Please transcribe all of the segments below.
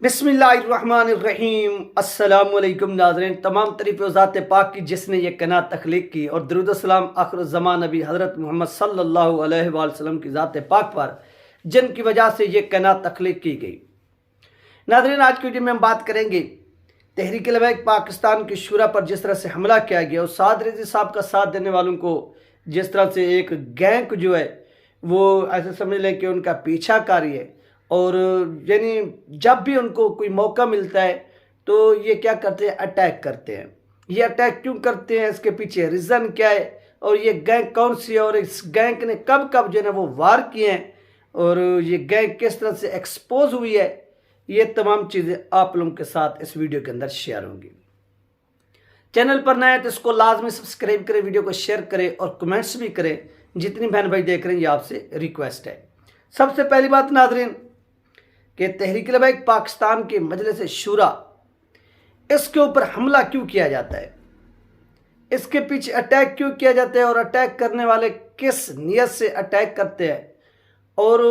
बिस्मिल्लाहिर्रहमानिर्रहीम। अस्सलामुअलैकुम नाज़रीन, तमाम तारीफ़ ज़ात पाक की जिसने ये कायनात तख्लीक की और दरूद सलाम आखिर ज़मान नबी हज़रत मोहम्मद सल्लल्लाहु अलैहि वसल्लम की ज़ात पाक पर जिनकी वजह से ये कायनात तख्लीक की गई। नाज़रीन, आज की वीडियो में हम बात करेंगे तहरीक लबैक पाकिस्तान की शुरा पर जिस तरह से हमला किया गया और साद रज़ी साहब का साथ देने वालों को जिस तरह से एक गैंग जो है वो ऐसे समझ लें कि उनका पीछाकारी है और यानी जब भी उनको कोई मौका मिलता है तो ये क्या करते हैं, अटैक करते हैं। ये अटैक क्यों करते हैं, इसके पीछे रीज़न क्या है और ये गैंग कौन सी है और इस गैंग ने कब कब जो है ना वो वार किए हैं और ये गैंग किस तरह से एक्सपोज हुई है, ये तमाम चीज़ें आप लोगों के साथ इस वीडियो के अंदर शेयर होंगी। चैनल पर नए हैं तो इसको लाजमी सब्सक्राइब करें, वीडियो को शेयर करें और कमेंट्स भी करें। जितनी बहन भाई देख रहे हैं ये आपसे रिक्वेस्ट है। सबसे पहली बात नाज़रीन कि तहरीक लबैक पाकिस्तान के मजलिस शूरा, इसके ऊपर हमला क्यों किया जाता है, इसके पीछे अटैक क्यों किया जाता है और अटैक करने वाले किस नियत से अटैक करते हैं और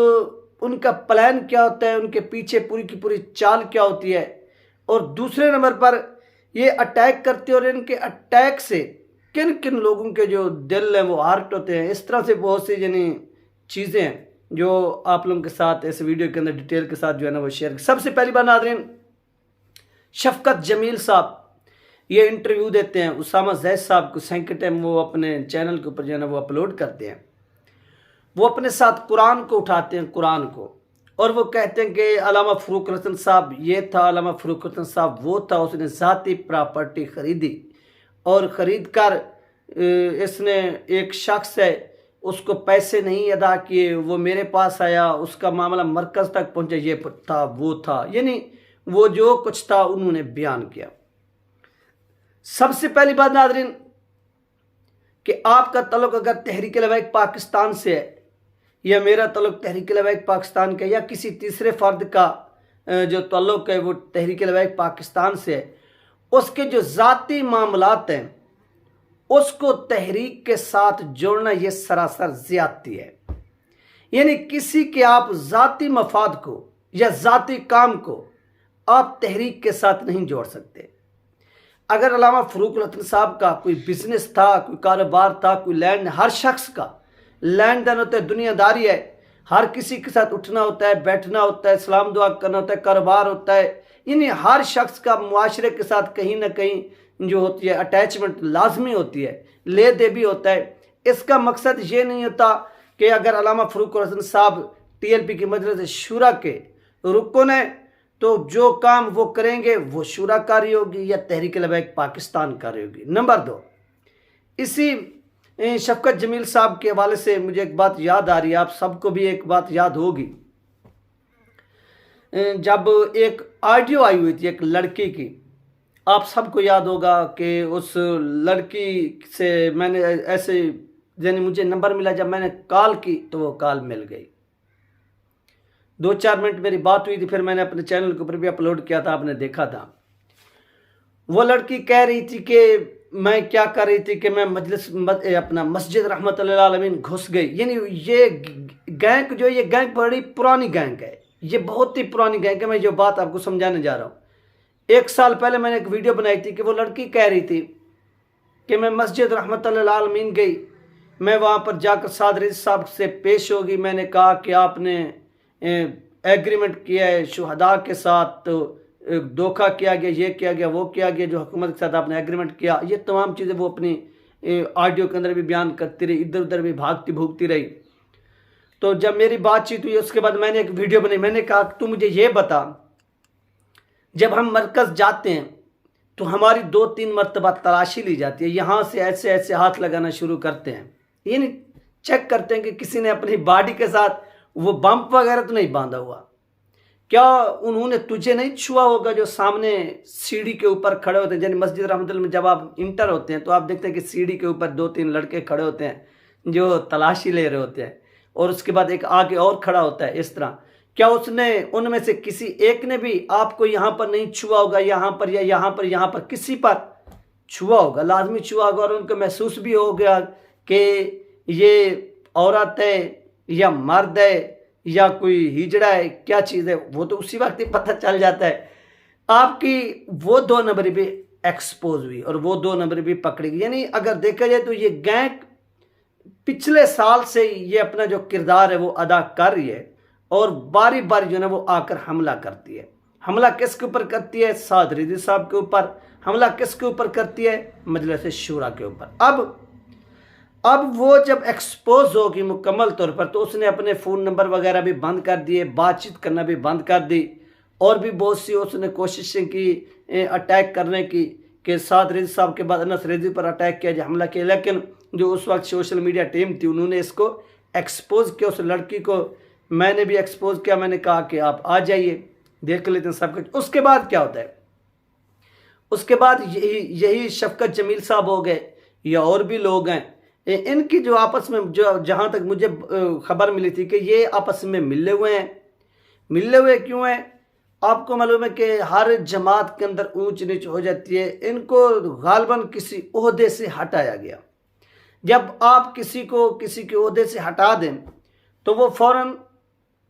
उनका प्लान क्या होता है, उनके पीछे पूरी की पूरी चाल क्या होती है। और दूसरे नंबर पर ये अटैक करते हैं और इनके अटैक से किन किन लोगों के जो दिल हैं वो हार्ट होते हैं। इस तरह से बहुत सी यानी चीज़ें हैं जो आप लोगों के साथ इस वीडियो के अंदर डिटेल के साथ जो है ना वो शेयर। सबसे पहली बात नाज़रीन, शफकत जमील साहब ये इंटरव्यू देते हैं उसामा जैद साहब को, सेकंड टाइम वो अपने चैनल के ऊपर जो है ना वो अपलोड करते हैं। वो अपने साथ कुरान को उठाते हैं, कुरान को, और वो कहते हैं कि अल्लामा फ़रूक रतन साहब ये था, अल्लामा फ़रूक रतन साहब वो था, उसने ज़ाती प्रॉपर्टी ख़रीदी और ख़रीद कर इसने एक शख्स है उसको पैसे नहीं अदा किए, वो मेरे पास आया, उसका मामला मरकज़ तक पहुंचा, ये था वो था, यानी वो जो कुछ था उन्होंने बयान किया। सबसे पहली बात नाज़रीन कि आपका तल्लुक़ अगर तहरीक लबैक पाकिस्तान से है या मेरा तल्लुक़ तहरीक लबैक पाकिस्तान का या किसी तीसरे फ़र्द का जो तल्लुक़ है वो तहरीक लबैक पाकिस्तान से है, उसके जो ज़ाती मामलात हैं उसको तहरीक के साथ जोड़ना ये सरासर ज़्यादती है। यानी किसी के आप ज़ाती मफाद को या ज़ाती काम को आप तहरीक के साथ नहीं जोड़ सकते। अगर अल्लामा फ़रूक रतन साहब का कोई बिजनेस था, कोई कारोबार था, कोई लैंड, हर शख्स का लेन देन होता है, दुनियादारी है, हर किसी के साथ उठना होता है, बैठना होता है, सलाम दुआ करना होता है, कारोबार होता है, यानी हर शख्स का मुआशरे के साथ कहीं ना कहीं जो होती है अटैचमेंट लाजमी होती है, ले दे भी होता है। इसका मकसद ये नहीं होता कि अगर अल्लामा फ़रूक रतन साहब TLP की मजलिस शूरा के रुकन है तो जो काम वो करेंगे वो शूरा कारी होगी या तहरीक लबैक पाकिस्तान कारी होगी। नंबर 2, इसी शफकत जमील साहब के हवाले से मुझे एक बात याद आ रही है, आप सबको भी एक बात याद होगी। जब एक ऑडियो आई हुई थी एक लड़की की, आप सबको याद होगा कि उस लड़की से मैंने ऐसे यानी मुझे नंबर मिला, जब मैंने कॉल की तो वो कॉल मिल गई। 2-4 मिनट मेरी बात हुई थी, फिर मैंने अपने चैनल के ऊपर भी अपलोड किया था, आपने देखा था। वो लड़की कह रही थी कि मैं क्या कर रही थी कि मैं अपना मस्जिद रहमतुल्लिल आलमीन घुस गई। यानी ये गैंग जो ये गैंग बड़ी पुरानी गैंग है, ये बहुत ही पुरानी गैंग है। मैं जो बात आपको समझाने जा रहा हूँ, 1 साल पहले मैंने एक वीडियो बनाई थी कि वो लड़की कह रही थी कि मैं मस्जिद रहमतुल्लिल आलमीन गई, मैं वहाँ पर जाकर साद रज़ी साहब से पेश होगी, मैंने कहा कि आपने एग्रीमेंट किया है शुहदा के साथ, तो धोखा किया गया, ये किया गया, वो किया गया, जो हुकूमत के साथ आपने एग्रीमेंट किया, ये तमाम चीज़ें वो अपनी ऑडियो के अंदर भी बयान करती रही, इधर उधर भी भागती भूगती रही। तो जब मेरी बातचीत हुई उसके बाद मैंने एक वीडियो बनाई, मैंने कहा तू मुझे ये बता, जब हम मरकज़ जाते हैं तो हमारी 2-3 मरतबा तलाशी ली जाती है, यहाँ से ऐसे ऐसे हाथ लगाना शुरू करते हैं, यानी चेक करते हैं कि किसी ने अपनी बॉडी के साथ वो बम्प वगैरह तो नहीं बांधा हुआ, क्या उन्होंने तुझे नहीं छुआ होगा जो सामने सीढ़ी के ऊपर खड़े होते हैं। यानी मस्जिद रहमतुल्लाह में जब आप इंटर होते हैं तो आप देखते हैं कि सीढ़ी के ऊपर 2-3 लड़के खड़े होते हैं जो तलाशी ले रहे होते हैं और उसके बाद एक आगे और खड़ा होता है। इस तरह क्या उसने उनमें से किसी एक ने भी आपको यहाँ पर नहीं छुआ होगा, यहाँ पर या यहाँ पर किसी पर छुआ होगा, लाजमी छुआ होगा और उनको महसूस भी हो गया कि ये औरत है या मर्द है या कोई हिजड़ा है, क्या चीज़ है, वो तो उसी वक्त ही पता चल जाता है। आपकी वो 2 नंबरी भी एक्सपोज हुई और वो 2 नंबरी भी पकड़ी गई। यानी अगर देखा जाए तो ये गैंग पिछले साल से ये अपना जो किरदार है वो अदा कर रही है और बारी बारी जो है वो आकर हमला करती है। हमला किसके ऊपर करती है? साद रिजवी साहब के ऊपर। हमला किसके ऊपर करती है? मजलिस शूरा के ऊपर। अब वो जब एक्सपोज होगी मुकम्मल तौर पर तो उसने अपने फ़ोन नंबर वगैरह भी बंद कर दिए, बातचीत करना भी बंद कर दी और भी बहुत सी उसने कोशिशें की अटैक करने की कि साद रिजवी साहब के बाद अनस रिजवी पर अटैक किया, हमला किया। लेकिन जो उस वक्त सोशल मीडिया टीम थी उन्होंने इसको एक्सपोज किया। उस लड़की को मैंने भी एक्सपोज किया, मैंने कहा कि आप आ जाइए देख लेते हैं सब कुछ। उसके बाद क्या होता है? उसके बाद यही शफकत जमील साहब हो गए या और भी लोग हैं, इनकी जो आपस में जो जहाँ तक मुझे खबर मिली थी कि ये आपस में मिले हुए हैं। मिले हुए क्यों हैं? आपको मालूम है कि हर जमात के अंदर ऊंच नीच हो जाती है। इनको गालबन किसी ओहदे से हटाया गया। जब आप किसी को किसी के ओहदे से हटा दें तो वो फ़ौरन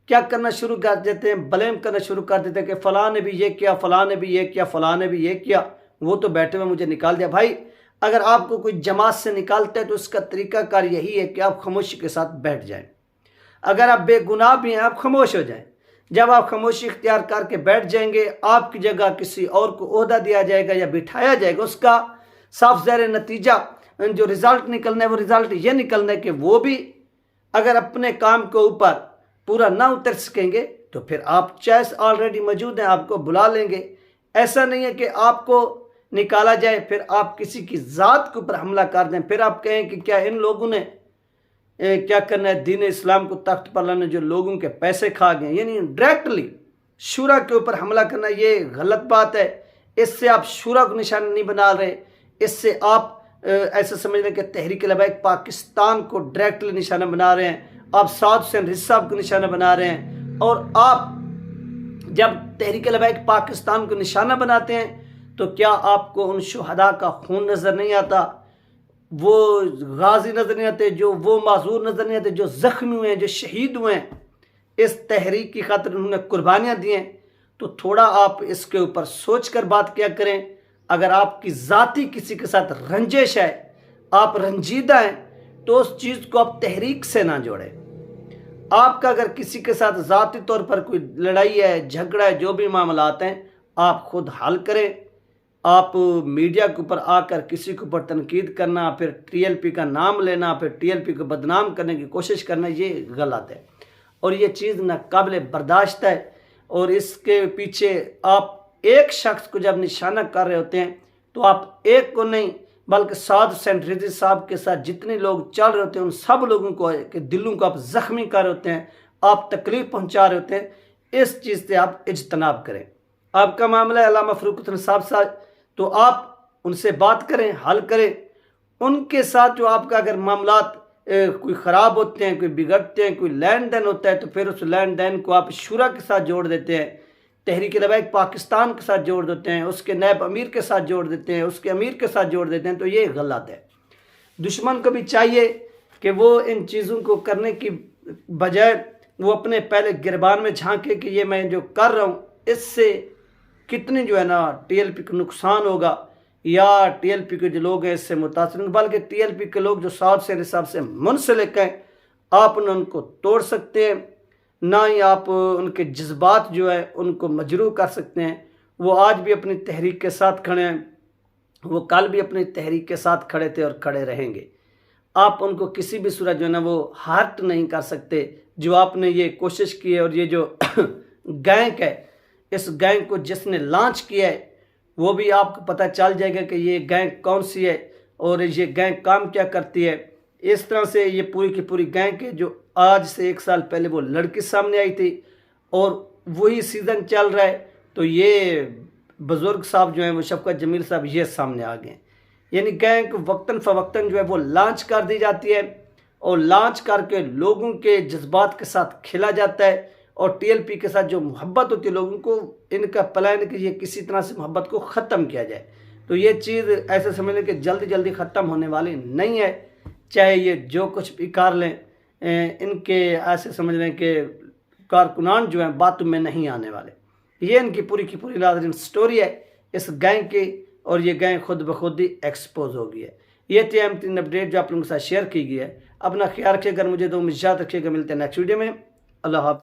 क्या करना शुरू कर देते हैं? ब्लेम करना शुरू कर देते हैं कि फ़लाँ ने भी ये किया, फ़लाँ ने भी ये किया, फ़लाँ ने भी ये किया, वो तो बैठे हुए मुझे निकाल दिया। भाई अगर आपको कोई जमात से निकालता है तो उसका तरीक़ाकार यही है कि आप खामोशी के साथ बैठ जाएं। अगर आप बेगुनाह भी हैं आप खामोश हो जाएं। जब आप खामोशी इख्तियार करके बैठ जाएंगे आपकी जगह किसी और को ओहदा दिया जाएगा या बिठाया जाएगा। उसका साफ ज़ाहिर नतीजा जो रिज़ल्ट निकलना है वो रिज़ल्ट ये निकलना है कि वो भी अगर अपने काम के ऊपर पूरा ना उतर सकेंगे तो फिर आप चाहे ऑलरेडी मौजूद हैं आपको बुला लेंगे। ऐसा नहीं है कि आपको निकाला जाए फिर आप किसी की ज़ात के ऊपर हमला कर दें, फिर आप कहें कि क्या इन लोगों ने क्या करना है, दीन इस्लाम को तख्त पर लाने जो लोगों के पैसे खा गए। यानी डायरेक्टली शूरा के ऊपर हमला करना ये गलत बात है। इससे आप शूरा को निशाना नहीं बना रहे, इससे आप ऐसा समझ रहे कि तहरीक लबैक पाकिस्तान को डायरेक्टली निशाना बना रहे हैं। आप साद हुसैन रिज़वी साहब को निशाना बना रहे हैं। और आप जब तहरीक लबैक पाकिस्तान को निशाना बनाते हैं तो क्या आपको उन शुहदा का खून नज़र नहीं आता, वो गाजी नज़र नहीं आते, जो वो माजूर नज़र नहीं आते, जो ज़ख्मी हुए हैं, जो शहीद हुए हैं, इस तहरीक की खातिर उन्होंने कुर्बानियाँ दी हैं। तो थोड़ा आप इसके ऊपर सोच कर बात किया करें। अगर आपकी ज़ाती किसी के साथ रंजिश है, आप रंजीदा हैं, तो उस चीज़ को आप तहरीक से ना जोड़ें। आपका अगर किसी के साथ ज़ाती तौर पर कोई लड़ाई है, झगड़ा है, जो भी मामलात हैं, आप खुद हल करें। आप मीडिया के ऊपर आकर किसी के ऊपर तनकीद करना, फिर टीएलपी का नाम लेना, फिर टीएलपी को बदनाम करने की कोशिश करना, ये गलत है और ये चीज़ नाकाबिल बर्दाश्त है। और इसके पीछे आप एक शख्स को जब निशाना कर रहे होते हैं तो आप एक को नहीं बल्कि साद हुसैन रिज़वी साहब के साथ जितने लोग चल रहे होते हैं उन सब लोगों को के दिलों को आप ज़ख्मी कर रहे होते हैं, आप तकलीफ़ पहुंचा रहे होते हैं। इस चीज़ से आप इज्तनाब करें। आपका मामला है अल्लामा फ़ारूक हुसैन साहब तो आप उनसे बात करें, हल करें। उनके साथ जो आपका अगर मामलात कोई ख़राब होते हैं, कोई बिगड़ते हैं, कोई लेन देन होता है तो फिर उस लेन देन को आप शूरा के साथ जोड़ देते हैं, तहरीक लबैक पाकिस्तान के साथ जोड़ देते हैं, उसके नायब अमीर के साथ जोड़ देते हैं, उसके अमीर के साथ जोड़ देते हैं। तो ये गलत है। दुश्मन को भी चाहिए कि वो इन चीज़ों को करने की बजाय वो अपने पहले गिरबान में झांके कि ये मैं जो कर रहा हूँ इससे कितनी जो है ना टीएलपी को नुकसान होगा या टीएलपी के जो लोग हैं इससे मुतासिर होंगे। बल्कि टीएलपी के लोग जो साद हुसैन साहब से मुंसलिक हैं आप उनको तोड़ सकते हैं, ना ही आप उनके जज्बात जो है उनको मजरूह कर सकते हैं। वो आज भी अपनी तहरीक के साथ खड़े हैं, वो कल भी अपनी तहरीक के साथ खड़े थे और खड़े रहेंगे। आप उनको किसी भी सूरत जो है ना वो हर्ट नहीं कर सकते। जो आपने ये कोशिश की है और ये जो गैंग है, इस गैंग को जिसने लॉन्च किया है वो भी आपको पता चल जाएगा कि ये गैंग कौन सी है और ये गैंग काम क्या करती है। इस तरह से ये पूरी की पूरी गैंग है जो आज से 1 साल पहले वो लड़की सामने आई थी और वही सीज़न चल रहा है तो ये बुज़ुर्ग साहब जो हैं वो शफकत जमील साहब ये सामने आ गए। यानी गैंग वक्तन फ़वक्तन जो है वो लॉन्च कर दी जाती है और लॉन्च करके लोगों के जज्बात के साथ खेला जाता है और टीएलपी के साथ जो मोहब्बत होती है लोगों को, इनका प्लान है कि ये किसी तरह से मोहब्बत को ख़त्म किया जाए। तो ये चीज़ ऐसे समझ लें कि जल्दी जल्दी ख़त्म होने वाली नहीं है, चाहे ये जो कुछ भी कर लें। इनके ऐसे समझ लें कि कारकुनान जो हैं बातों में नहीं आने वाले। ये इनकी पूरी की पूरी नाज़रीन स्टोरी है इस गैंग की, और ये गैंग खुद ब खुद ही एक्सपोज हो गई है। ये थी अहम 3 अपडेट जो आप लोगों के साथ शेयर की गई है। अपना ख्याल रखिएगा, मुझे दो याद रखिएगा। मिलते हैं नेक्स्ट वीडियो में। अल्लाह हाफ़िज़।